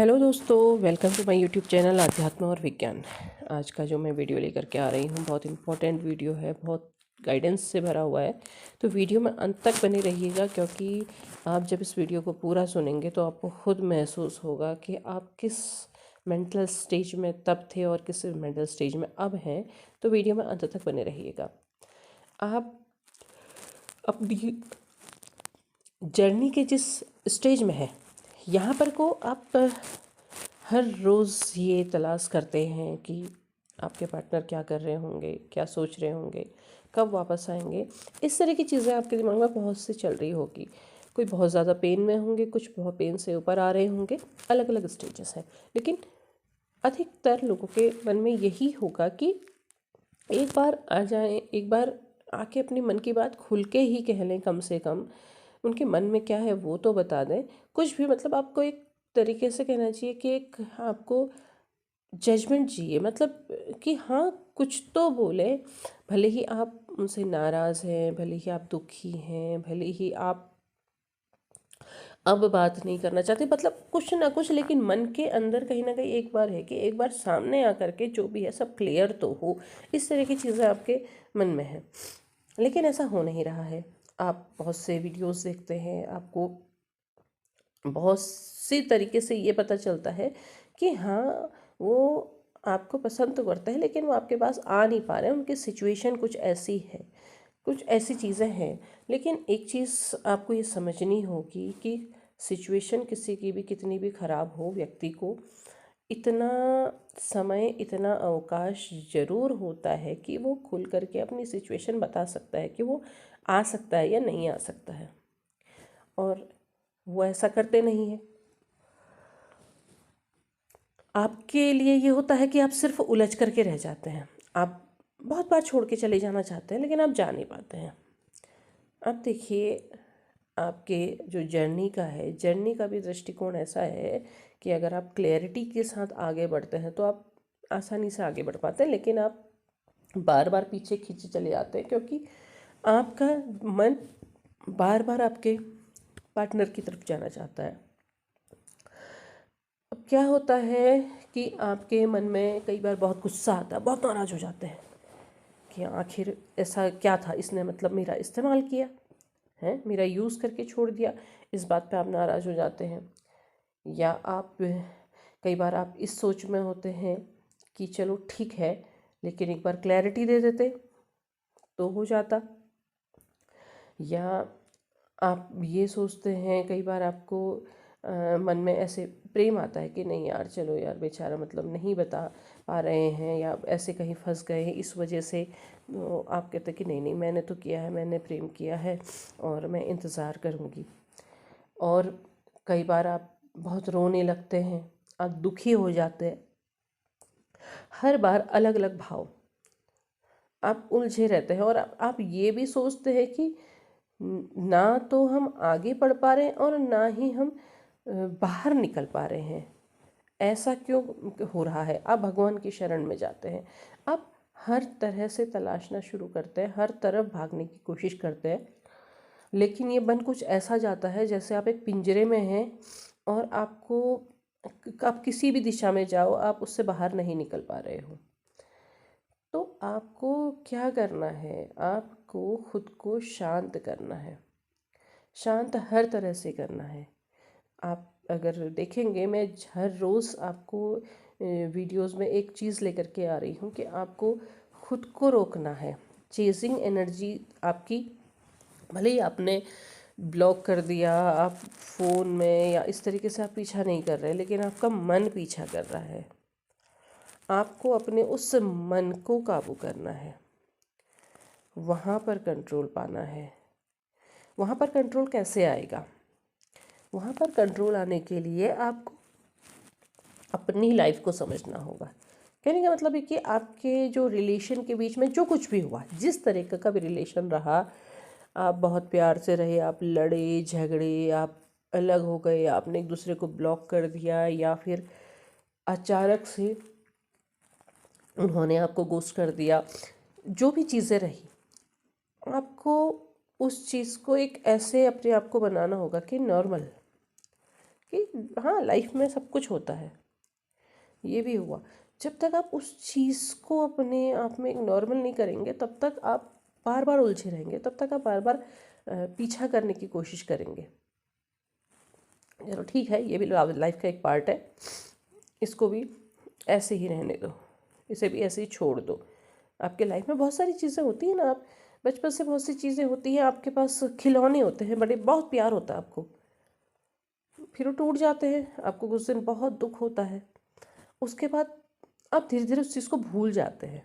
Hello दोस्तों, welcome to my YouTube channel अध्यात्म और विज्ञान। आज का जो मैं वीडियो लेकर के आ रही हूँ बहुत इम्पोर्टेंट वीडियो है, बहुत गाइडेंस से भरा हुआ है। तो वीडियो में अंत तक बने रहिएगा, क्योंकि आप जब इस वीडियो को पूरा सुनेंगे तो आपको खुद महसूस होगा कि आप किस मेंटल स्टेज में तब थे और किस मेंटल स्टेज में अब हैं। तो वीडियो में अंत तक बने रहिएगा। आप अपनी जर्नी के जिस स्टेज में है यहाँ पर को आप हर रोज़ ये तलाश करते हैं कि आपके पार्टनर क्या कर रहे होंगे, क्या सोच रहे होंगे, कब वापस आएंगे। इस तरह की चीज़ें आपके दिमाग में बहुत सी चल रही होगी। कोई बहुत ज़्यादा पेन में होंगे, कुछ बहुत पेन से ऊपर आ रहे होंगे। अलग अलग स्टेजेस हैं, लेकिन अधिकतर लोगों के मन में यही होगा कि एक बार आ जाएं, एक बार आके अपने मन की बात खुल के ही कह लें। कम से कम उनके मन में क्या है वो तो बता दें। कुछ भी मतलब आपको एक तरीके से कहना चाहिए कि एक आपको जजमेंट चाहिए, मतलब कि हाँ कुछ तो बोले। भले ही आप उनसे नाराज़ हैं, भले ही आप दुखी हैं, भले ही आप अब बात नहीं करना चाहते, मतलब कुछ ना कुछ, लेकिन मन के अंदर कहीं ना कहीं एक बार है कि एक बार सामने आकर के जो भी है सब क्लियर तो हो। इस तरह की चीज़ें आपके मन में है, लेकिन ऐसा हो नहीं रहा है। आप बहुत से वीडियोस देखते हैं, आपको बहुत सी तरीके से ये पता चलता है कि हाँ वो आपको पसंद तो करता है, लेकिन वो आपके पास आ नहीं पा रहे हैं। उनकी सिचुएशन कुछ ऐसी है, कुछ ऐसी चीज़ें हैं। लेकिन एक चीज़ आपको ये समझनी होगी कि सिचुएशन किसी की भी कितनी भी ख़राब हो, व्यक्ति को इतना समय, इतना अवकाश ज़रूर होता है कि वो खुल करके अपनी सिचुएशन बता सकता है कि वो आ सकता है या नहीं आ सकता है। और वो ऐसा करते नहीं है। आपके लिए ये होता है कि आप सिर्फ उलझ करके रह जाते हैं। आप बहुत बार छोड़ के चले जाना चाहते हैं, लेकिन आप जा नहीं पाते हैं। अब देखिए, आपके जो जर्नी का है, जर्नी का भी दृष्टिकोण ऐसा है कि अगर आप क्लैरिटी के साथ आगे बढ़ते हैं तो आप आसानी से आगे बढ़ पाते हैं, लेकिन आप बार बार पीछे खींचे चले जाते हैं, क्योंकि आपका मन बार बार आपके पार्टनर की तरफ जाना चाहता है। अब क्या होता है कि आपके मन में कई बार बहुत गुस्सा आता है, बहुत नाराज़ हो जाते हैं कि आखिर ऐसा क्या था, इसने मतलब मेरा इस्तेमाल किया है, मेरा यूज़ करके छोड़ दिया। इस बात पे आप नाराज़ हो जाते हैं। या आप कई बार आप इस सोच में होते हैं कि चलो ठीक है, लेकिन एक बार क्लैरिटी दे देते तो हो जाता। या आप ये सोचते हैं, कई बार आपको मन में ऐसे प्रेम आता है कि नहीं यार, चलो यार बेचारा मतलब नहीं बता पा रहे हैं या ऐसे कहीं फंस गए हैं इस वजह से। तो आप कहते हैं कि नहीं नहीं, मैंने तो किया है, मैंने प्रेम किया है और मैं इंतज़ार करूँगी। और कई बार आप बहुत रोने लगते हैं, आप दुखी हो जाते हैं। हर बार अलग अलग भाव, आप उलझे रहते हैं। और आप ये भी सोचते हैं कि ना तो हम आगे बढ़ पा रहे हैं और ना ही हम बाहर निकल पा रहे हैं। ऐसा क्यों हो रहा है? आप भगवान की शरण में जाते हैं, आप हर तरह से तलाशना शुरू करते हैं, हर तरफ भागने की कोशिश करते हैं, लेकिन ये बन कुछ ऐसा जाता है जैसे आप एक पिंजरे में हैं और आपको, आप किसी भी दिशा में जाओ आप उससे बाहर नहीं निकल पा रहे हो। तो आपको क्या करना है? आपको खुद को शांत करना है, शांत हर तरह से करना है। आप अगर देखेंगे, मैं हर रोज़ आपको वीडियोस में एक चीज़ लेकर के आ रही हूँ कि आपको खुद को रोकना है। चेजिंग एनर्जी आपकी, भले ही आपने ब्लॉक कर दिया, आप फ़ोन में या इस तरीके से आप पीछा नहीं कर रहे, लेकिन आपका मन पीछा कर रहा है। आपको अपने उस मन को काबू करना है, वहाँ पर कंट्रोल पाना है। वहाँ पर कंट्रोल कैसे आएगा? वहाँ पर कंट्रोल आने के लिए आपको अपनी लाइफ को समझना होगा। कहने का मतलब है कि आपके जो रिलेशन के बीच में जो कुछ भी हुआ, जिस तरीके का भी रिलेशन रहा, आप बहुत प्यार से रहे, आप लड़े झगड़े, आप अलग हो गए, आपने एक दूसरे को ब्लॉक कर दिया, या फिर अचानक से उन्होंने आपको गोस्ट कर दिया, जो भी चीज़ें रही, आपको उस चीज़ को एक ऐसे अपने आप को बनाना होगा कि नॉर्मल, कि हाँ लाइफ में सब कुछ होता है, ये भी हुआ। जब तक आप उस चीज़ को अपने आप में नॉर्मल नहीं करेंगे तब तक आप बार बार उलझे रहेंगे, तब तक आप बार बार पीछा करने की कोशिश करेंगे। चलो ठीक है, ये भी लाइफ का एक पार्ट है, इसको भी ऐसे ही रहने दो, इसे भी ऐसे ही छोड़ दो। आपके लाइफ में बहुत सारी चीज़ें होती हैं ना, आप बचपन से बहुत सी चीज़ें होती हैं, आपके पास खिलौने होते हैं बड़े, बहुत प्यार होता है आपको, फिर वो टूट जाते हैं, आपको कुछ दिन बहुत दुख होता है, उसके बाद आप धीरे धीरे उस चीज़ को भूल जाते हैं।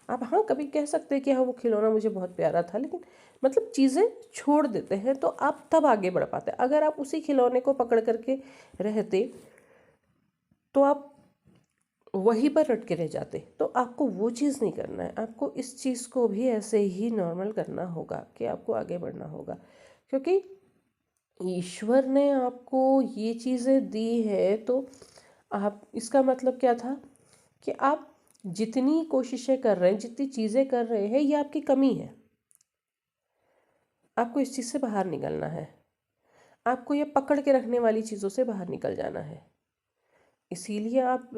आप हाँ कभी कह सकते हैं कि हाँ वो खिलौना मुझे बहुत प्यारा था, लेकिन मतलब चीज़ें छोड़ देते हैं तो आप तब आगे बढ़ पाते हैं। अगर आप उसी खिलौने को पकड़ करके रहते तो आप वहीं पर रटके रह जाते। तो आपको वो चीज़ नहीं करना है, आपको इस चीज़ को भी ऐसे ही नॉर्मल करना होगा कि आपको आगे बढ़ना होगा, क्योंकि ईश्वर ने आपको ये चीज़ें दी है तो आप, इसका मतलब क्या था कि आप जितनी कोशिशें कर रहे हैं, जितनी चीज़ें कर रहे हैं, ये आपकी कमी है। आपको इस चीज़ से बाहर निकलना है, आपको ये पकड़ के रखने वाली चीज़ों से बाहर निकल जाना है। इसीलिए आप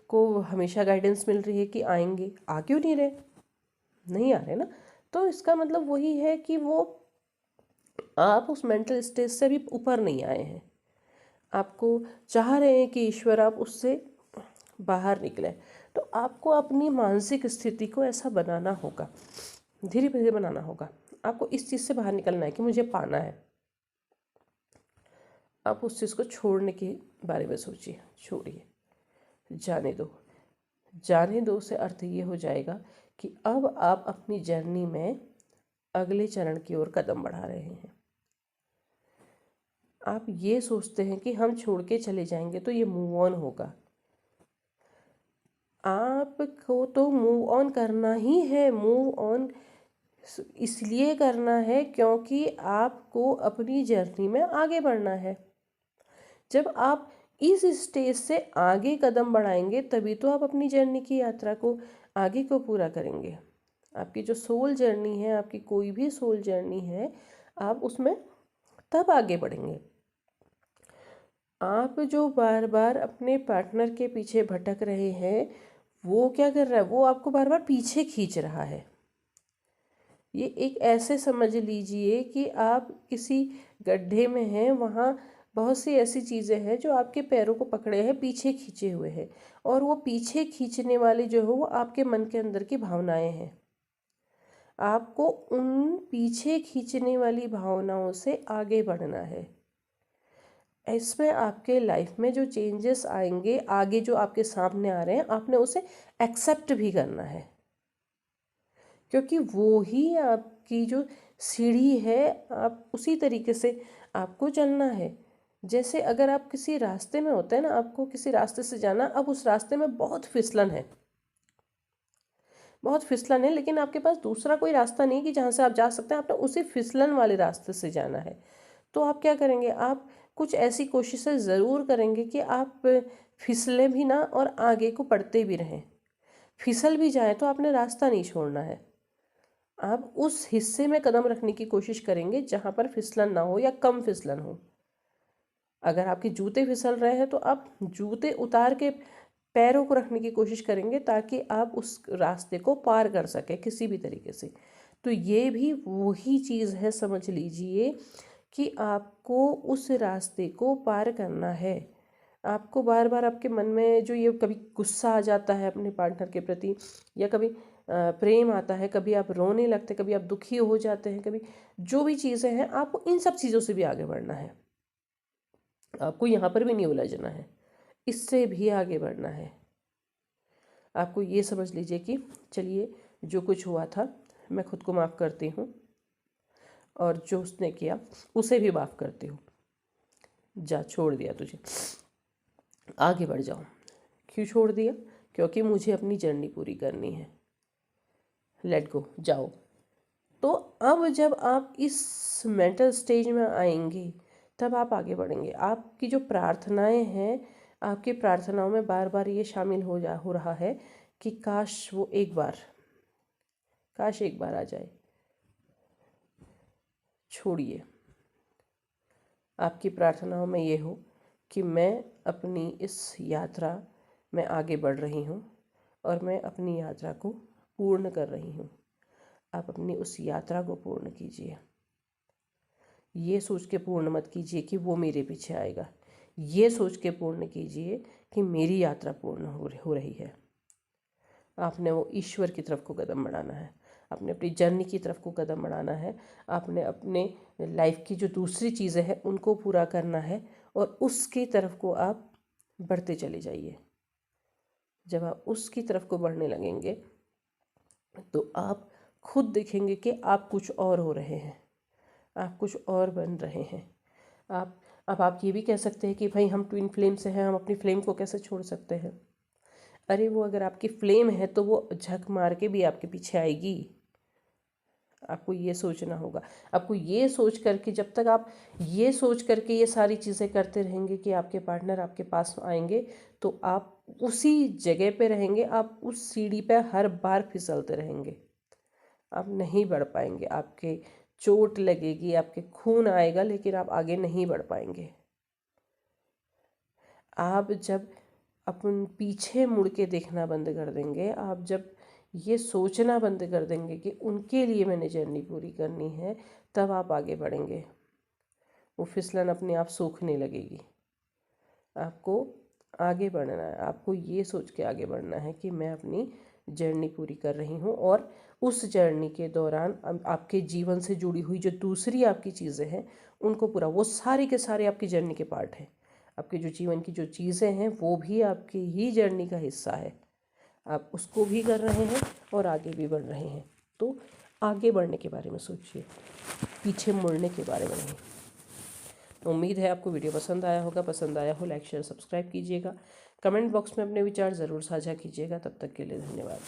को हमेशा गाइडेंस मिल रही है कि आएंगे, आ क्यों नहीं रहे, नहीं आ रहे ना, तो इसका मतलब वही है कि वो आप उस मेंटल स्टेज से भी ऊपर नहीं आए हैं। आपको चाह रहे हैं कि ईश्वर आप उससे बाहर निकले, तो आपको अपनी मानसिक स्थिति को ऐसा बनाना होगा, धीरे धीरे बनाना होगा। आपको इस चीज़ से बाहर निकलना है कि मुझे पाना है। आप उस चीज़ को छोड़ने के बारे में सोचिए, छोड़िए, जाने दो। जाने दो से अर्थ ये हो जाएगा कि अब आप अपनी जर्नी में अगले चरण की ओर कदम बढ़ा रहे हैं। आप ये सोचते हैं कि हम छोड़ के चले जाएंगे तो ये मूव ऑन होगा। आपको तो मूव ऑन करना ही है, मूव ऑन इसलिए करना है क्योंकि आपको अपनी जर्नी में आगे बढ़ना है। जब आप इस स्टेज से आगे कदम बढ़ाएंगे तभी तो आप अपनी जर्नी की यात्रा को आगे को पूरा करेंगे। आपकी जो सोल जर्नी है, आपकी कोई भी सोल जर्नी है, आप उसमें तब आगे बढ़ेंगे। आप जो बार बार अपने पार्टनर के पीछे भटक रहे हैं, वो क्या कर रहा है, वो आपको बार बार पीछे खींच रहा है। ये एक ऐसे समझ लीजिए कि आप किसी गड्ढे में हैं, वहाँ बहुत सी ऐसी चीज़ें हैं जो आपके पैरों को पकड़े हैं, पीछे खींचे हुए हैं, और वो पीछे खींचने वाली जो है वो आपके मन के अंदर की भावनाएं हैं। आपको उन पीछे खींचने वाली भावनाओं से आगे बढ़ना है। इसमें आपके लाइफ में जो चेंजेस आएंगे, आगे जो आपके सामने आ रहे हैं, आपने उसे एक्सेप्ट भी करना है, क्योंकि वो ही आपकी जो सीढ़ी है, आप उसी तरीके से आपको चलना है। जैसे अगर आप किसी रास्ते में होते हैं ना, आपको किसी रास्ते से जाना, अब उस रास्ते में बहुत फिसलन है, बहुत फिसलन है, लेकिन आपके पास दूसरा कोई रास्ता नहीं कि जहाँ से आप जा सकते हैं, आपने उसी फिसलन वाले रास्ते से जाना है। तो आप क्या करेंगे, आप कुछ ऐसी कोशिशें ज़रूर करेंगे कि आप फिसले भी ना और आगे को बढ़ते भी रहें। फिसल भी जाए तो आपने रास्ता नहीं छोड़ना है, आप उस हिस्से में कदम रखने की कोशिश करेंगे जहाँ पर फिसलन ना हो या कम फिसलन हो। अगर आपके जूते फिसल रहे हैं तो आप जूते उतार के पैरों को रखने की कोशिश करेंगे ताकि आप उस रास्ते को पार कर सकें किसी भी तरीके से। तो ये भी वही चीज़ है, समझ लीजिए कि आपको उस रास्ते को पार करना है। आपको बार बार आपके मन में जो ये कभी गुस्सा आ जाता है अपने पार्टनर के प्रति, या कभी प्रेम आता है, कभी आप रोने लगते, कभी आप दुखी हो जाते हैं, कभी जो भी चीज़ें हैं, आपको इन सब चीज़ों से भी आगे बढ़ना है। आपको यहाँ पर भी नहीं उलझना है, इससे भी आगे बढ़ना है। आपको ये समझ लीजिए कि चलिए, जो कुछ हुआ था मैं खुद को माफ़ करती हूँ, और जो उसने किया उसे भी माफ़ करती हूँ। जा, छोड़ दिया तुझे, आगे बढ़ जाओ। क्यों छोड़ दिया, क्योंकि मुझे अपनी जर्नी पूरी करनी है। लेट गो, जाओ। तो अब जब आप इस मेंटल स्टेज में आएंगे तब आप आगे बढ़ेंगे। आपकी जो प्रार्थनाएं हैं, आपकी प्रार्थनाओं में बार बार ये शामिल हो रहा है कि काश वो एक बार, काश एक बार आ जाए। छोड़िए, आपकी प्रार्थनाओं में ये हो कि मैं अपनी इस यात्रा में आगे बढ़ रही हूँ और मैं अपनी यात्रा को पूर्ण कर रही हूँ। आप अपनी उस यात्रा को पूर्ण कीजिए। ये सोच के पूर्ण मत कीजिए कि वो मेरे पीछे आएगा। ये सोच के पूर्ण कीजिए कि मेरी यात्रा पूर्ण हो रही है। आपने वो ईश्वर की तरफ को कदम बढ़ाना है, आपने अपनी जर्नी की तरफ को कदम बढ़ाना है, आपने अपने लाइफ की जो दूसरी चीज़ें हैं उनको पूरा करना है और उसकी तरफ को आप बढ़ते चले जाइए। जब आप उसकी तरफ को बढ़ने लगेंगे तो आप खुद देखेंगे कि आप कुछ और हो रहे हैं, आप कुछ और बन रहे हैं। अब आप ये भी कह सकते हैं कि भाई हम ट्विन फ्लेम से हैं, हम अपनी फ्लेम को कैसे छोड़ सकते हैं। अरे वो अगर आपकी फ्लेम है तो वो झक मार के भी आपके पीछे आएगी। आपको ये सोचना होगा। आपको ये सोच करके, जब तक आप ये सोच करके ये सारी चीज़ें करते रहेंगे कि आपके पार्टनर आपके पास आएंगे, तो आप उसी जगह पे रहेंगे, आप उस सीढ़ी पे हर बार फिसलते रहेंगे, आप नहीं बढ़ पाएंगे। आपके चोट लगेगी, आपके खून आएगा, लेकिन आप आगे नहीं बढ़ पाएंगे। आप जब अपन पीछे मुड़ के देखना बंद कर देंगे, आप जब ये सोचना बंद कर देंगे कि उनके लिए मैंने जर्नी पूरी करनी है, तब आप आगे बढ़ेंगे। वो फिसलन अपने आप सूखने लगेगी। आपको आगे बढ़ना है, आपको ये सोच के आगे बढ़ना है कि मैं अपनी जर्नी पूरी कर रही हूँ और उस जर्नी के दौरान आपके जीवन से जुड़ी हुई जो दूसरी आपकी चीज़ें हैं उनको पूरा, वो सारे के सारे आपकी जर्नी के पार्ट हैं। आपके जो जीवन की जो चीज़ें हैं वो भी आपकी ही जर्नी का हिस्सा है। आप उसको भी कर रहे हैं और आगे भी बढ़ रहे हैं। तो आगे बढ़ने के बारे में सोचिए, पीछे मुड़ने के बारे में नहीं। उम्मीद है आपको वीडियो पसंद आया होगा। पसंद आया हो लाइक शेयर सब्सक्राइब कीजिएगा। कमेंट बॉक्स में अपने विचार ज़रूर साझा कीजिएगा। तब तक के लिए धन्यवाद।